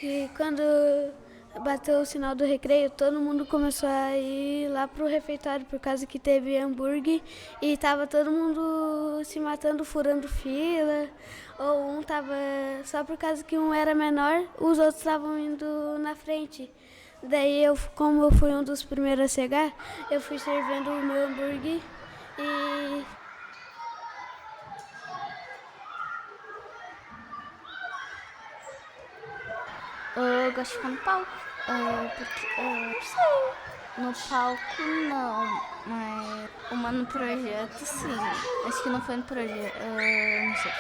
que quando bateu o sinal do recreio, todo mundo começou a ir lá pro refeitório por causa que teve hambúrguer e tava todo mundo se matando, furando fila, ou um tava só por causa que um era menor, os outros estavam indo na frente. Daí como eu fui um dos primeiros a chegar, eu fui servindo o meu hambúrguer e Eu gosto de ficar no palco. Porque, não sei. No palco, não. Mas uma no projeto, sim. Acho que não foi no projeto. Não sei.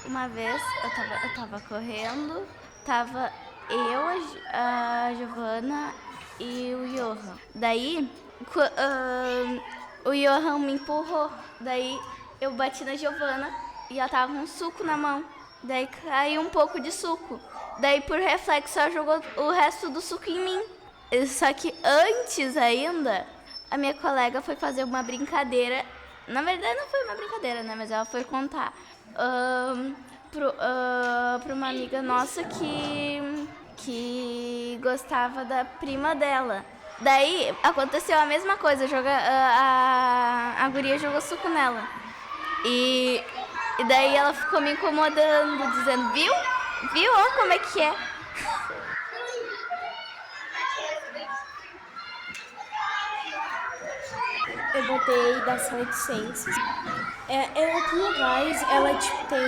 Uma vez eu tava correndo. Tava eu, a Giovana e o Johan. Daí, o Johan me empurrou. Daí, eu bati na Giovana e ela tava com um suco na mão. Daí caiu um pouco de suco. Daí, por reflexo, ela jogou o resto do suco em mim. Só que antes ainda, a minha colega foi fazer uma brincadeira. Na verdade, não foi uma brincadeira, né? Mas ela foi contar pra uma amiga nossa que gostava da prima dela. Daí, aconteceu a mesma coisa. A guria jogou suco nela. E daí ela ficou me incomodando, dizendo, viu? Viu? Olha como é que é. Eu voltei da sala de ciências. É aqui atrás, ela tipo, tem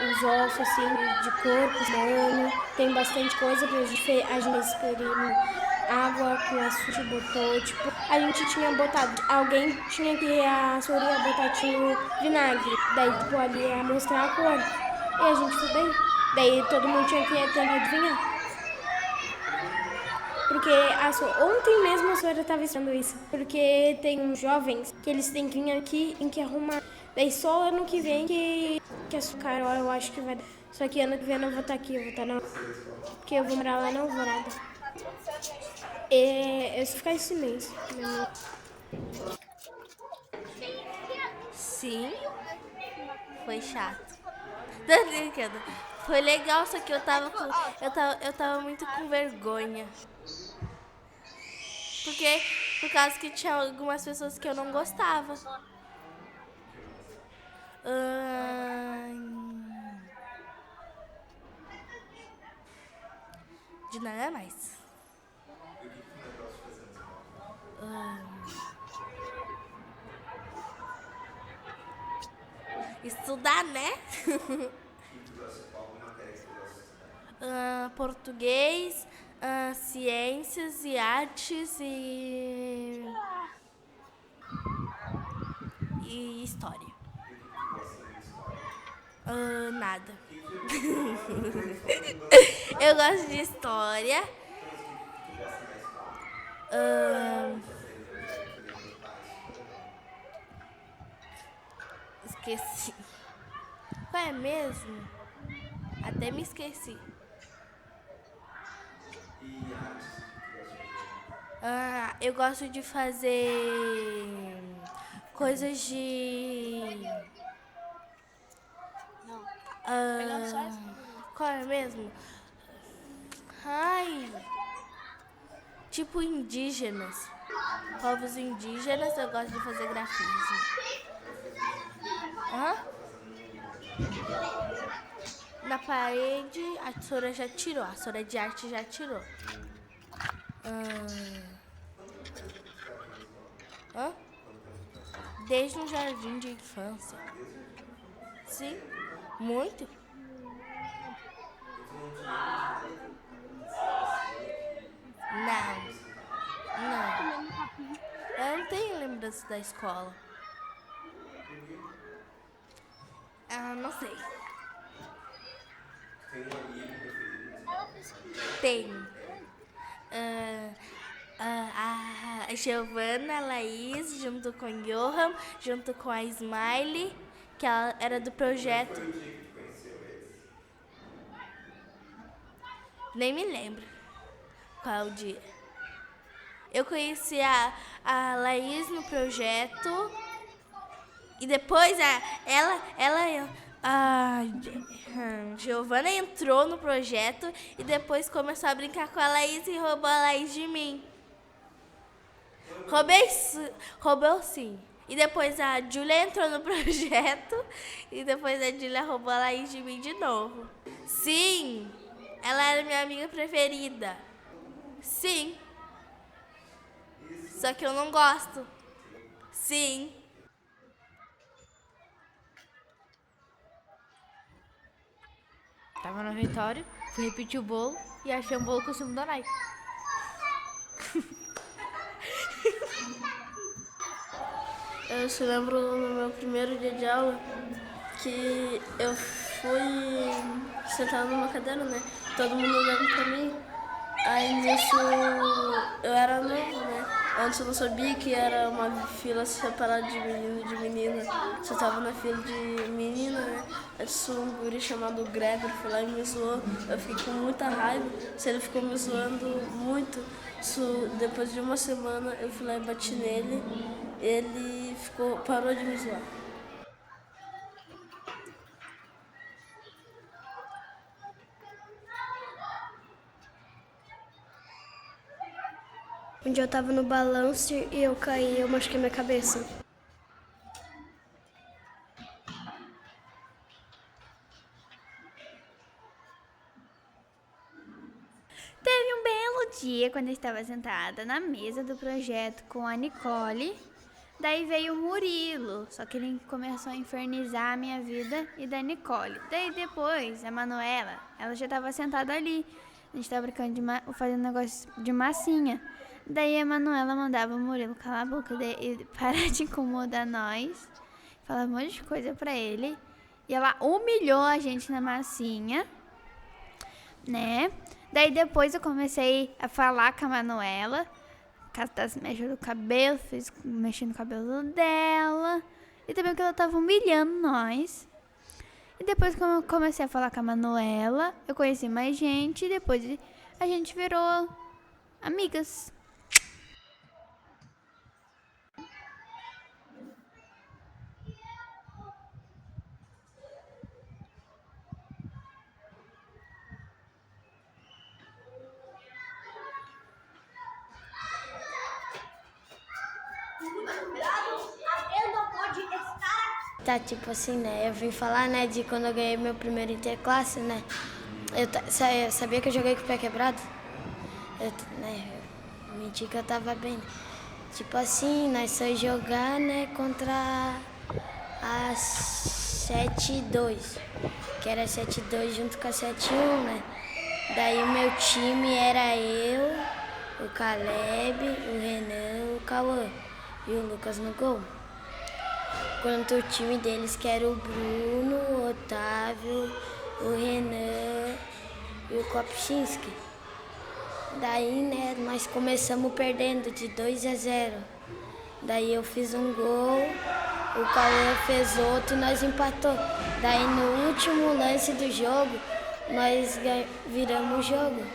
os ossos assim, de corpo humano, tem bastante coisa pra gente a gente experimenta água com açúcar, botou, tipo, a gente tinha botado, alguém tinha que a Sori ia botar tipo vinagre, daí tipo ali ia mostrar a cor. E a gente foi daí todo mundo tinha que tentar adivinhar. Porque ontem mesmo a senhora estava ensinando isso. Porque tem uns jovens que eles têm que vir aqui em que arrumar. Daí só ano que vem que açúcar eu acho que vai dar. Só que ano que vem eu não vou estar aqui, eu vou estar na. Porque eu vou morar lá na Alvorada. É só ficar esse mês. Sim, foi chato. Tô brincando. Foi legal, só que eu tava muito com vergonha. Porque, por causa que tinha algumas pessoas que eu não gostava. De nada mais. Estudar, né? Português, ciências e artes e história. Nada. Eu gosto de história. Esqueci. Qual é mesmo? Até me esqueci. Eu gosto de fazer coisas de. Qual é mesmo? Ai. Tipo indígenas. Povos indígenas, eu gosto de fazer grafismo. Na parede, a Sora já tirou. A Sora de arte já tirou. Desde um jardim de infância. Sim, muito. Não. Eu não tenho lembrança da escola. Não sei. Tenho. A Giovana, a Laís, junto com o Johan, junto com a Smiley, que ela era do projeto. Nem me lembro qual dia. Eu conheci a Laís no projeto e depois ela A Giovana entrou no projeto e depois começou a brincar com a Laís e roubou a Laís de mim. Roubou sim. E depois a Júlia entrou no projeto e depois a Júlia roubou a Laís de mim de novo. Sim, ela era minha amiga preferida. Sim. Só que eu não gosto. Sim. Tava no refeitório, fui repetir o bolo e achei um bolo com o símbolo da Nike. Eu se lembro no meu primeiro dia de aula que eu fui sentar numa cadeira, né? Todo mundo olhando pra mim. Aí nisso eu era novo, né? Antes eu não sabia que era uma fila separada de menino e de menina. Só tava na fila de menina, né? Antes um guri chamado Gregor foi lá e me zoou. Eu fiquei com muita raiva. Se ele ficou me zoando muito. Depois de uma semana eu fui lá e bati nele. Ele parou de me zoar. Um dia eu tava no balanço e eu caí, eu machuquei minha cabeça. Teve um belo dia quando eu estava sentada na mesa do projeto com a Nicole. Daí veio o Murilo, só que ele começou a infernizar a minha vida e da Nicole. Daí depois, a Manuela, ela já estava sentada ali. A gente estava brincando fazendo negócio de massinha. Daí a Manuela mandava o Murilo calar a boca e parar de incomodar nós. Falava um monte de coisa pra ele. E ela humilhou a gente na massinha, né? Daí depois eu comecei a falar com a Manuela. Caso das mechas do cabelo, fiz mexendo no cabelo dela. E também porque ela tava humilhando nós. E depois que eu comecei a falar com a Manuela, eu conheci mais gente. E depois a gente virou amigas. Tá, tipo assim, né? Eu vim falar, né, de quando eu ganhei meu primeiro interclasse, né? Eu sabia que eu joguei com o pé quebrado? Eu menti que eu tava bem. Tipo assim, nós foi jogar, né, contra a 7-2, que era 7-2 junto com a 7-1, né? Daí o meu time era eu, o Caleb, o Renan, o Cauã e o Lucas no gol. Quanto o time deles, que era o Bruno, o Otávio, o Renan e o Kopczynski. Daí, né, nós começamos perdendo de 2-0. Daí eu fiz um gol, o Cauã fez outro e nós empatou. Daí no último lance do jogo, nós viramos o jogo.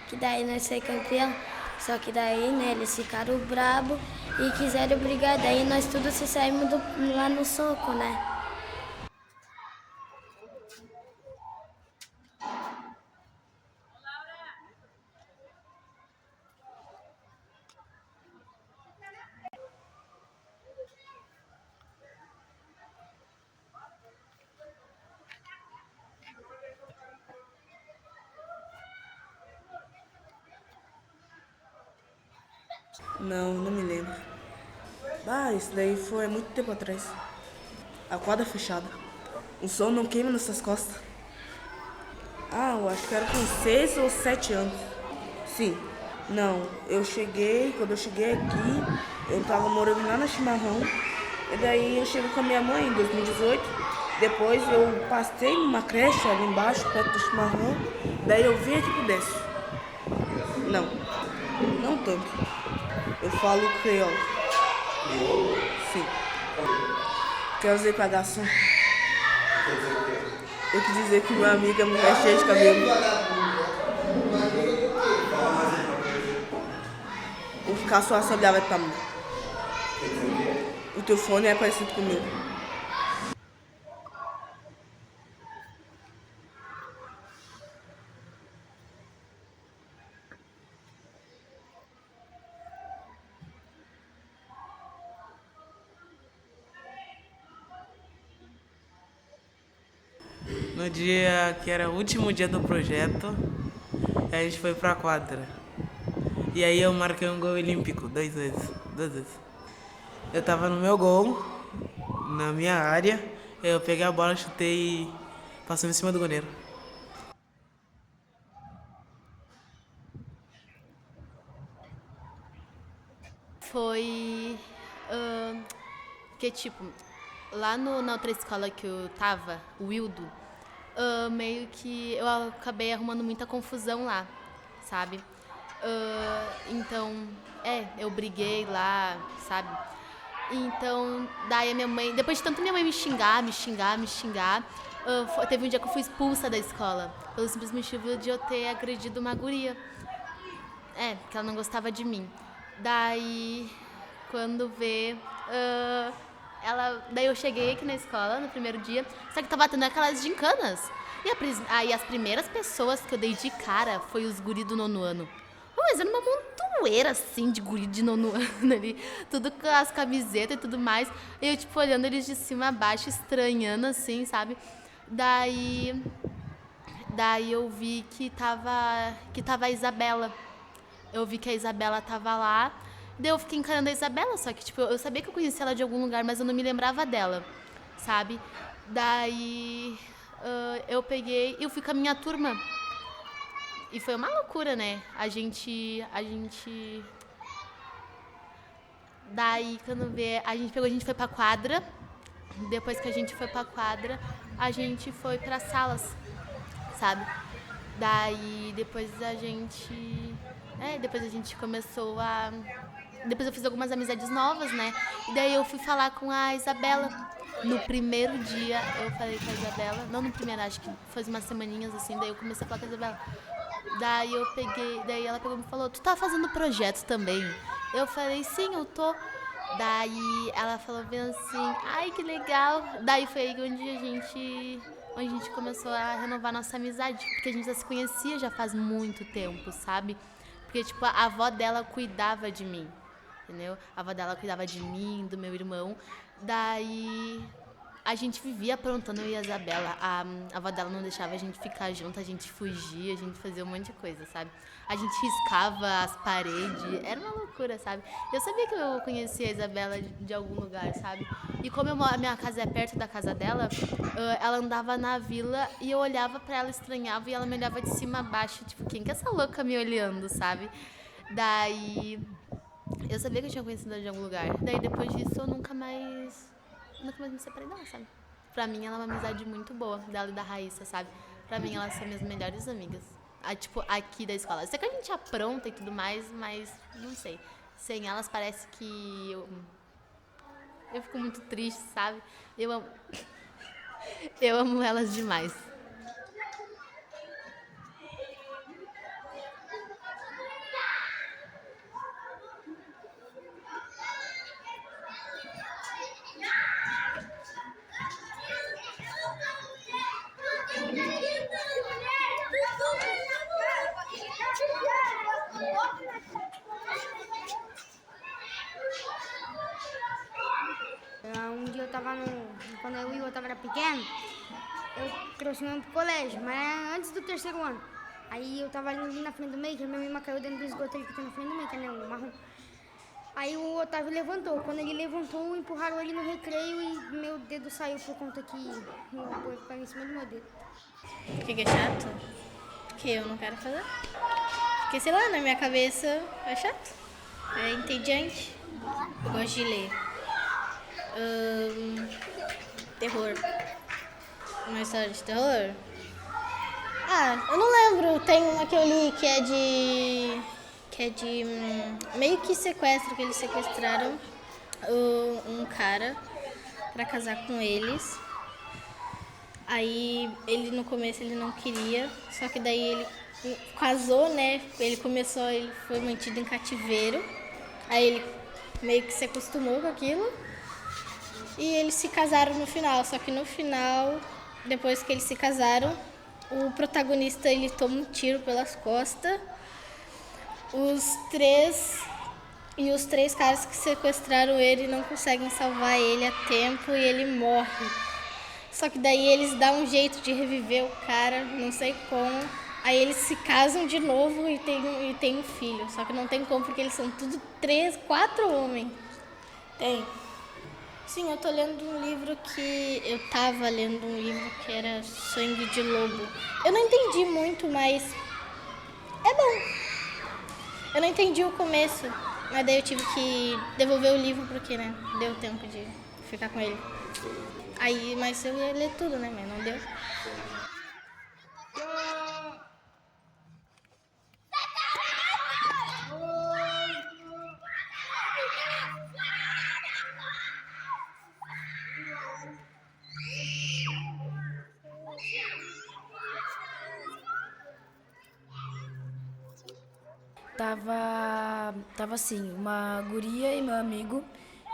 Que daí nós saímos campeão. Só que daí, né, eles ficaram brabo e quiseram brigar. Daí nós todos se saímos lá no soco, né? Não me lembro. Isso daí foi muito tempo atrás. A quadra fechada. O sol não queima nessas costas. Eu acho que era com 6 ou 7 anos. Sim. Não, quando eu cheguei aqui, eu tava morando lá na Chimarrão. E daí eu cheguei com a minha mãe em 2018. Depois eu passei numa creche ali embaixo, perto do Chimarrão. Daí eu vim aqui pro Décio. Não tanto. Eu falo creole. Sim. Quer dizer pra garçom? Eu quis dizer que meu amigo é mulher cheia de cabelo. O caçoar só olhava pra mim. O teu fone é parecido com o meu. no dia que era o último dia do projeto, a gente foi pra quadra. E aí eu marquei um gol olímpico, 2 vezes. Eu tava no meu gol, na minha área, eu peguei a bola, chutei e passou em cima do goleiro. Foi que, tipo, lá na outra escola que eu tava, o Wildo, meio que eu acabei arrumando muita confusão lá, sabe? Então, eu briguei lá, sabe? Então, daí a minha mãe, depois de tanto minha mãe me xingar, teve um dia que eu fui expulsa da escola, pelo simples motivo de eu ter agredido uma guria. Porque ela não gostava de mim. Daí, quando vê, daí eu cheguei aqui na escola no primeiro dia, só que tava tendo aquelas gincanas. E as primeiras pessoas que eu dei de cara foi os guri do 9º ano. Mas era uma montoeira, assim, de guri de 9º ano ali, tudo com as camisetas e tudo mais. E eu, tipo, olhando eles de cima a baixo, estranhando, assim, sabe? Daí eu vi que tava a Isabela. Eu vi que a Isabela tava lá, daí eu fiquei encarando a Isabela, só que, tipo, eu sabia que eu conhecia ela de algum lugar, mas eu não me lembrava dela, sabe? Daí eu peguei e eu fui com a minha turma. E foi uma loucura, né? Daí, quando vê, a gente foi pra quadra. Depois que a gente foi pra quadra, a gente foi pras salas, sabe? Daí, depois a gente começou a... Depois eu fiz algumas amizades novas, né? E daí eu fui falar com a Isabela. No primeiro dia, eu falei com a Isabela. Não no primeiro, acho que faz umas semaninhas, assim. Daí eu comecei a falar com a Isabela. Daí ela pegou e me falou, tu tá fazendo projeto também? Eu falei, sim, eu tô. Daí ela falou bem assim, ai, que legal. Daí foi aí onde a gente começou a renovar nossa amizade, porque a gente já se conhecia já faz muito tempo, sabe? Porque, tipo, a avó dela cuidava de mim, entendeu? A avó dela cuidava de mim, do meu irmão. Daí a gente vivia aprontando, eu e a Isabela. A avó dela não deixava a gente ficar junto, a gente fugia, a gente fazia um monte de coisa, sabe? A gente riscava as paredes, era uma loucura, sabe? Eu sabia que eu conhecia a Isabela de algum lugar, sabe? E como a minha casa é perto da casa dela, ela andava na vila e eu olhava pra ela, estranhava, e ela me olhava de cima a baixo, tipo, quem que é essa louca me olhando, sabe? Daí eu sabia que eu tinha conhecido ela de algum lugar. Daí depois disso eu nunca mais me separei dela, sabe? Pra mim ela é uma amizade muito boa, dela e da Raíssa, sabe? Pra mim elas são minhas melhores amigas. Tipo, aqui da escola. Eu sei que a gente apronta e tudo mais, mas não sei. Sem elas parece que eu fico muito triste, sabe? Eu amo elas demais. Um dia quando eu tava pequeno, eu trouxe meu irmão pro colégio, mas era antes do 3º ano. Aí eu tava ali na frente do maker, meu irmão caiu dentro do esgoto ali que tem na frente do maker, né, o marrom. Aí o Otávio levantou, quando ele levantou, empurraram ele no recreio e meu dedo saiu por conta que o apoio caiu em cima do meu dedo. Por que é chato? Porque eu não quero fazer. Porque, sei lá, na minha cabeça é chato. É entediante. Eu gosto de ler. Terror. Uma história de terror? Eu não lembro. Tem uma que eu li que é de meio que sequestro, que eles sequestraram um cara pra casar com eles. Aí ele no começo ele não queria, só que daí ele casou, né? Ele foi mantido em cativeiro. Aí ele meio que se acostumou com aquilo. E eles se casaram no final, só que no final, depois que eles se casaram, o protagonista ele toma um tiro pelas costas. Os três caras que sequestraram ele não conseguem salvar ele a tempo e ele morre. Só que daí eles dão um jeito de reviver o cara, não sei como. Aí eles se casam de novo e tem um filho. Só que não tem como, porque eles são tudo 3, 4 homens. Tem. Sim, eu tô lendo um livro que... Eu tava lendo um livro que era Sangue de Lobo. Eu não entendi muito, mas... é bom. Eu não entendi o começo, mas daí eu tive que devolver o livro porque, né, deu tempo de ficar com ele. Aí, mas eu ia ler tudo, né, mas não deu. Tava assim, uma guria e meu amigo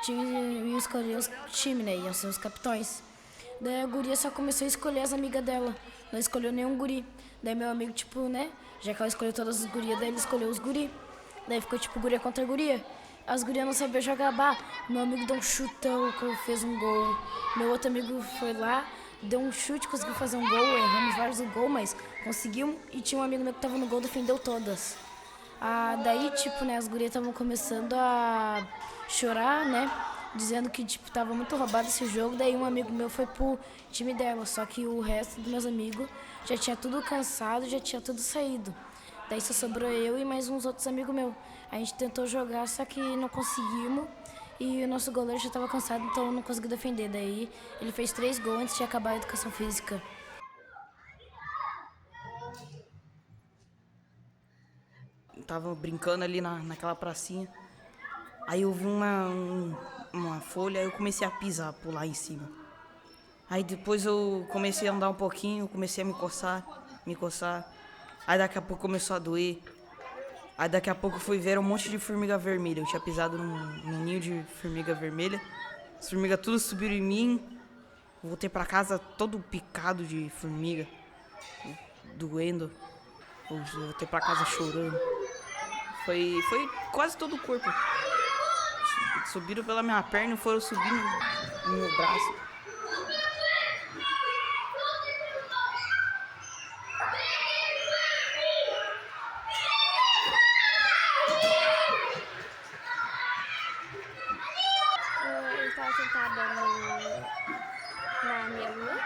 iam escolher os times, né? Iam ser os capitães. Daí a guria só começou a escolher as amigas dela. Não escolheu nenhum guri. Daí meu amigo, tipo, né? Já que ela escolheu todas as gurias, daí ele escolheu os guri. Daí ficou tipo guria contra guria. As gurias não sabiam jogar bah. Meu amigo deu um chutão, fez um gol. Meu outro amigo foi lá, deu um chute, conseguiu fazer um gol. Erramos vários gols, mas conseguimos. E tinha um amigo meu que tava no gol, defendeu todas. Daí, tipo, né, as gurias estavam começando a chorar, né, dizendo que, tipo, tava muito roubado esse jogo. Daí um amigo meu foi pro time dela, só que o resto dos meus amigos já tinha tudo cansado, já tinha tudo saído. Daí só sobrou eu e mais uns outros amigos meus. A gente tentou jogar, só que não conseguimos. E o nosso goleiro já tava cansado, então não conseguiu defender. Daí ele fez 3 gols antes de acabar a educação física. Tava brincando ali naquela pracinha. Aí eu vi uma folha, aí eu comecei a pisar, pular em cima. Aí depois eu comecei a andar um pouquinho, comecei a me coçar. Aí daqui a pouco começou a doer. Aí daqui a pouco eu fui ver um monte de formiga vermelha. Eu tinha pisado num ninho de formiga vermelha. As formigas tudo subiram em mim. Voltei pra casa todo picado de formiga, doendo. Voltei pra casa chorando. Foi quase todo o corpo. Subiram pela minha perna e foram subindo no meu braço. Eu estava sentada na minha rua.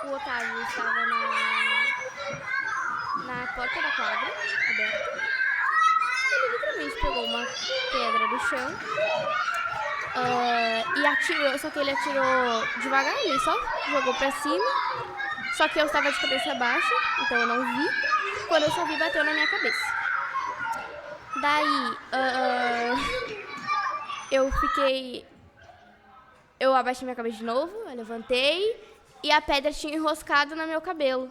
O Otávio estava na porta da quadra, aberta. Ele literalmente pegou uma pedra do chão e atirou, só que ele atirou devagar, ele só jogou pra cima. Só que eu estava de cabeça baixa, então eu não vi. Quando eu só vi, bateu na minha cabeça. Daí, eu abaixei minha cabeça de novo, eu levantei e a pedra tinha enroscado no meu cabelo.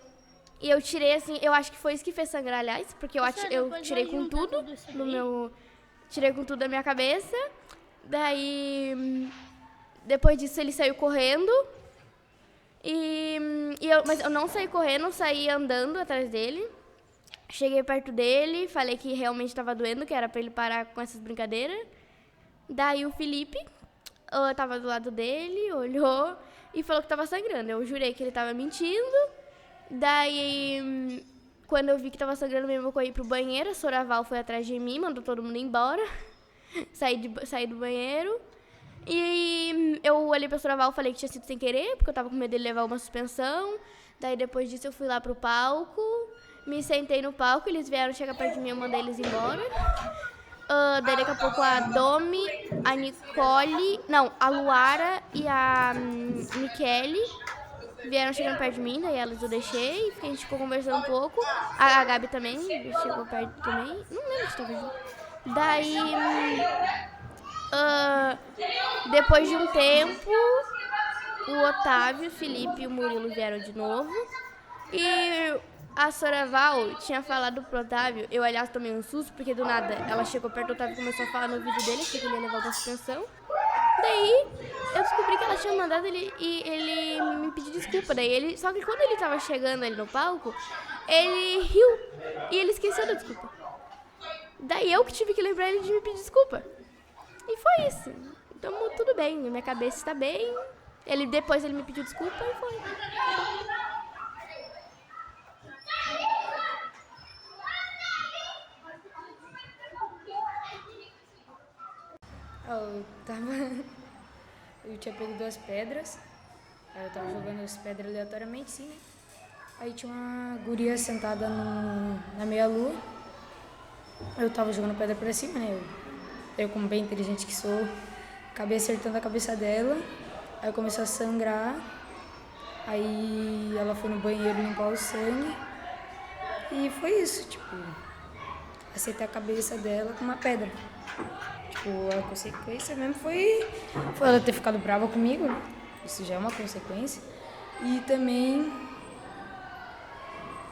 E eu tirei assim, eu acho que foi isso que fez sangrar, aliás, porque eu tirei com tudo tirei com tudo da minha cabeça. Daí, depois disso ele saiu correndo. Mas eu não saí correndo, eu saí andando atrás dele. Cheguei perto dele, falei que realmente estava doendo, que era para ele parar com essas brincadeiras. Daí o Felipe estava do lado dele, olhou e falou que estava sangrando. Eu jurei que ele estava mentindo. Daí, quando eu vi que estava sangrando mesmo, eu corri pro banheiro. A Soraval foi atrás de mim, mandou todo mundo embora. Saí do banheiro. E eu olhei pra Soraval e falei que tinha sido sem querer, porque eu tava com medo dele levar uma suspensão. Daí, depois disso, eu fui lá pro palco. Me sentei no palco, eles vieram chegar perto de mim, eu mandei eles embora. Daí daqui a pouco a Domi, a Nicole, não, a Luara e a Michele vieram chegando perto de mim, daí elas eu deixei, a gente ficou conversando um pouco. A Gabi também chegou perto também, não lembro se tava junto. Daí, depois de um tempo, o Otávio, o Felipe e o Murilo vieram de novo. E a Soraval tinha falado pro Otávio, eu aliás tomei um susto, porque do nada ela chegou perto do Otávio e começou a falar no ouvido dele que ele ia levar uma suspensão. Daí eu descobri que ela tinha mandado ele me pedir desculpa. Só que quando ele tava chegando ali no palco, ele riu e ele esqueceu da desculpa. Daí eu que tive que lembrar ele de me pedir desculpa. E foi isso. Então tudo bem, minha cabeça está bem. Depois ele me pediu desculpa e foi. Eu tinha pego 2 pedras, aí eu tava jogando as pedras aleatoriamente, sim, né? Aí tinha uma guria sentada na meia-lua, eu tava jogando pedra pra cima, né? Eu como bem inteligente que sou, acabei acertando a cabeça dela, aí começou a sangrar, aí ela foi no banheiro limpar o sangue, e foi isso, tipo, acertei a cabeça dela com uma pedra. Tipo, a consequência mesmo foi ela ter ficado brava comigo, né? Isso já é uma consequência. E também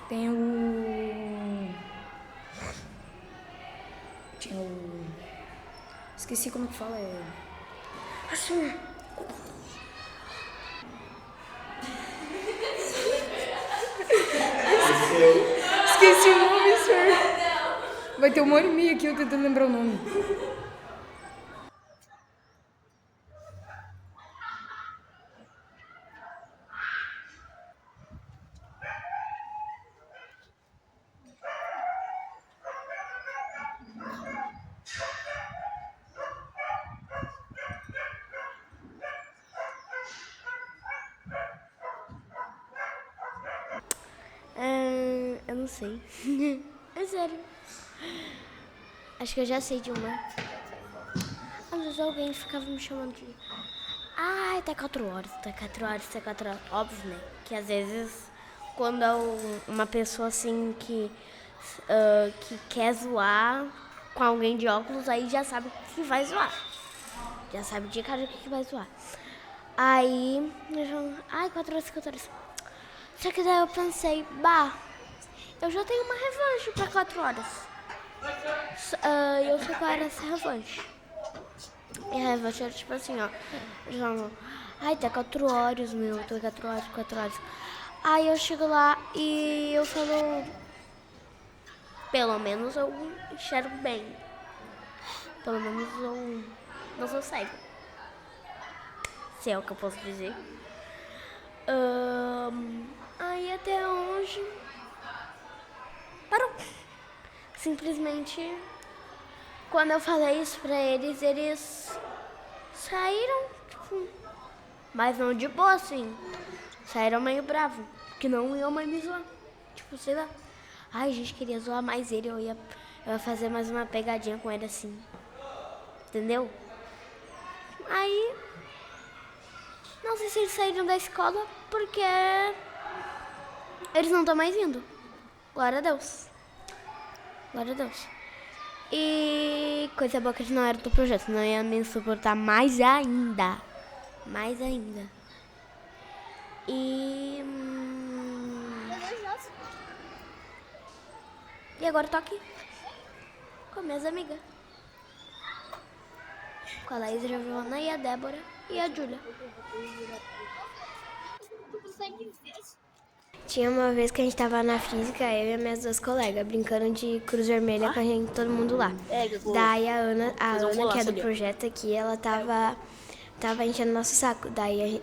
tem esqueci como que fala, assim. Esqueci o nome, senhor. Vai ter 1h30 aqui eu tentando lembrar o nome. Eu não sei. É sério. Acho que eu já sei de uma. Às vezes alguém ficava me chamando de... Ai, tá 4 horas, tá 4 horas, tá 4 horas. Óbvio, né? Que às vezes, quando é uma pessoa assim que quer zoar com alguém de óculos, aí já sabe o que vai zoar. Já sabe de cara o que vai zoar. Aí, ai, 4 horas, 4 horas. Só que daí eu pensei, eu já tenho uma revanche pra 4 horas. Eu sei qual era essa revanche. E a revanche era tipo assim, ó. Ai, tá 4 horas, meu, tô 4 horas, 4 horas. Aí eu chego lá e eu falo, pelo menos eu enxergo bem. Pelo menos eu não sou cego. Se é o que eu posso dizer. Aí até hoje parou. Simplesmente, quando eu falei isso pra eles, eles saíram, tipo, mas não de boa, assim. Saíram meio bravo, que não iam mais me zoar. Tipo, sei lá. Ai, a gente queria zoar mais ele, eu ia fazer mais uma pegadinha com ele assim. Entendeu? Aí, não sei se eles saíram da escola porque eles não estão mais indo. Glória a Deus. Glória a Deus. E coisa boa que eles não eram do projeto, não ia me suportar mais ainda. Mais ainda. E agora eu tô aqui com minhas amigas. Com a Laís, a Giovana e a Débora e a Júlia. Tinha uma vez que a gente tava na física, eu e as minhas 2 colegas, brincando de cruz vermelha com a gente, todo mundo lá. Daí a Ana, que é do projeto aqui, ela tava enchendo nosso saco. Daí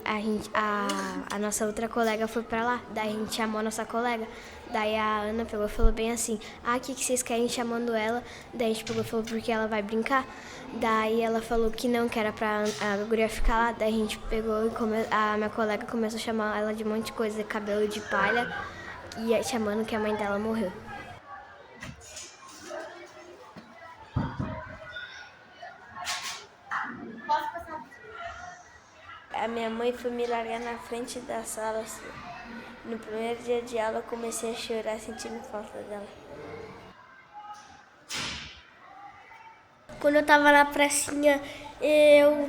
a nossa outra colega foi pra lá, daí a gente chamou a nossa colega. Daí a Ana pegou e falou bem assim, o que vocês querem chamando ela? Daí a gente pegou e falou porque ela vai brincar. Daí ela falou que não, que era pra a guria ficar lá. Daí a gente pegou e a minha colega começou a chamar ela de um monte de coisa, cabelo de palha, e chamando que a mãe dela morreu. A minha mãe foi me largar na frente da sala, assim. No primeiro dia de aula, eu comecei a chorar sentindo falta dela. Quando eu tava na pracinha, eu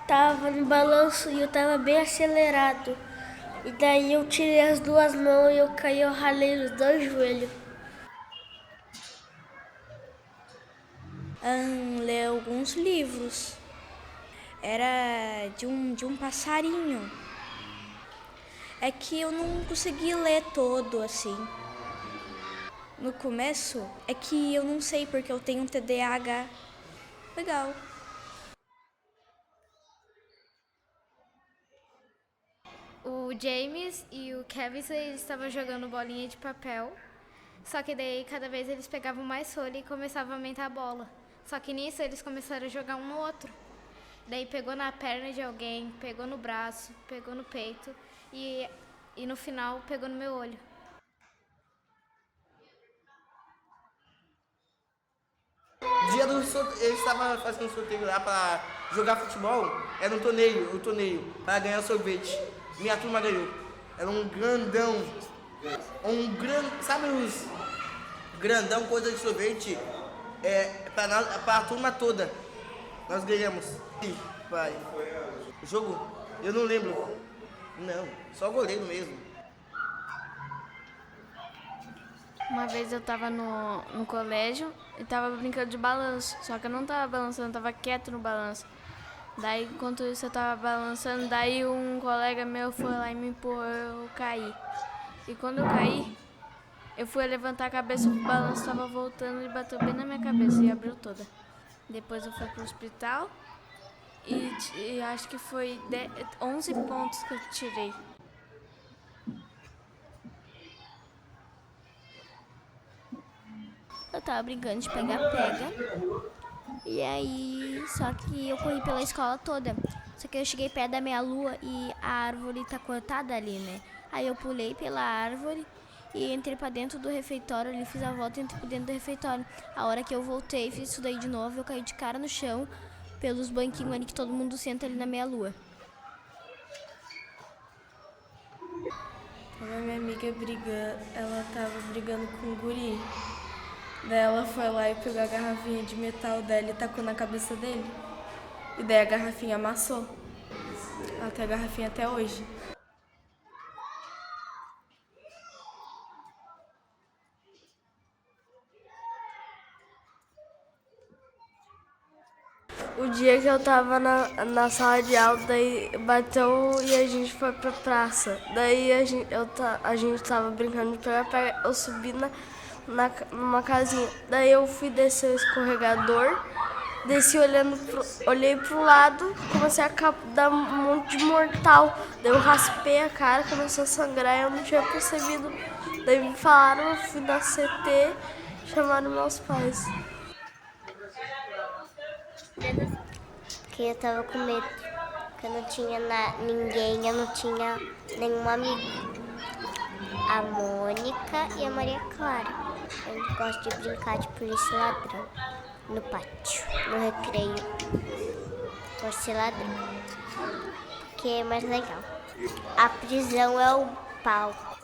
tava no balanço e eu tava bem acelerado. E daí eu tirei as 2 mãos e eu caí, eu ralei os 2 joelhos. Ler alguns livros. Era de um passarinho. É que eu não consegui ler todo, assim. No começo, é que eu não sei porque eu tenho TDAH. Legal. James e o Kevin, eles estavam jogando bolinha de papel. Só que daí, cada vez eles pegavam mais folha e começavam a aumentar a bola. Só que nisso, eles começaram a jogar um no outro. Daí pegou na perna de alguém, pegou no braço, pegou no peito e no final pegou no meu olho. Dia do sorteio, eles estavam fazendo um sorteio lá pra jogar futebol. Era um torneio, para ganhar sorvete. Minha turma ganhou. Era um grandão. Sabe os grandão, coisa de sorvete? Pra turma toda. Nós ganhamos. Sim, pai. O jogo? Eu não lembro. Não, só goleiro mesmo. Uma vez eu tava no colégio e tava brincando de balanço, só que eu não tava balançando, eu tava quieto no balanço. Daí, enquanto isso eu tava balançando, daí um colega meu foi lá e me empurrou, eu caí. E quando eu caí, eu fui levantar a cabeça, o balanço tava voltando e bateu bem na minha cabeça e abriu toda. Depois eu fui pro hospital e acho que foi 11 pontos que eu tirei. Eu tava brincando de pega-pega. E aí, só que eu corri pela escola toda. Só que eu cheguei perto da meia-lua e a árvore tá cortada ali, né? Aí eu pulei pela árvore e entrei pra dentro do refeitório ali, fiz a volta e entrei pra dentro do refeitório. A hora que eu voltei, fiz isso daí de novo, eu caí de cara no chão, pelos banquinhos ali que todo mundo senta ali na meia-lua. A minha amiga ela tava brigando com o guri. Daí ela foi lá e pegou a garrafinha de metal dela e tacou na cabeça dele. E daí a garrafinha amassou. Ela tem a garrafinha até hoje. O dia que eu tava na sala de aula, daí bateu e a gente foi pra praça. Daí a gente tava brincando de pegar, eu subi numa casinha. Daí eu fui descer o escorregador, desci olhei pro lado, comecei a dar um monte de mortal. Daí eu raspei a cara, começou a sangrar e eu não tinha percebido. Daí me falaram, eu fui na CT, chamaram meus pais. Porque eu tava com medo, porque eu não tinha ninguém, eu não tinha nenhum amigo. A Mônica e a Maria Clara. Eu gosto de brincar de polícia e ladrão no pátio, no recreio. Gosto de ser ladrão, porque é mais legal. A prisão é o palco.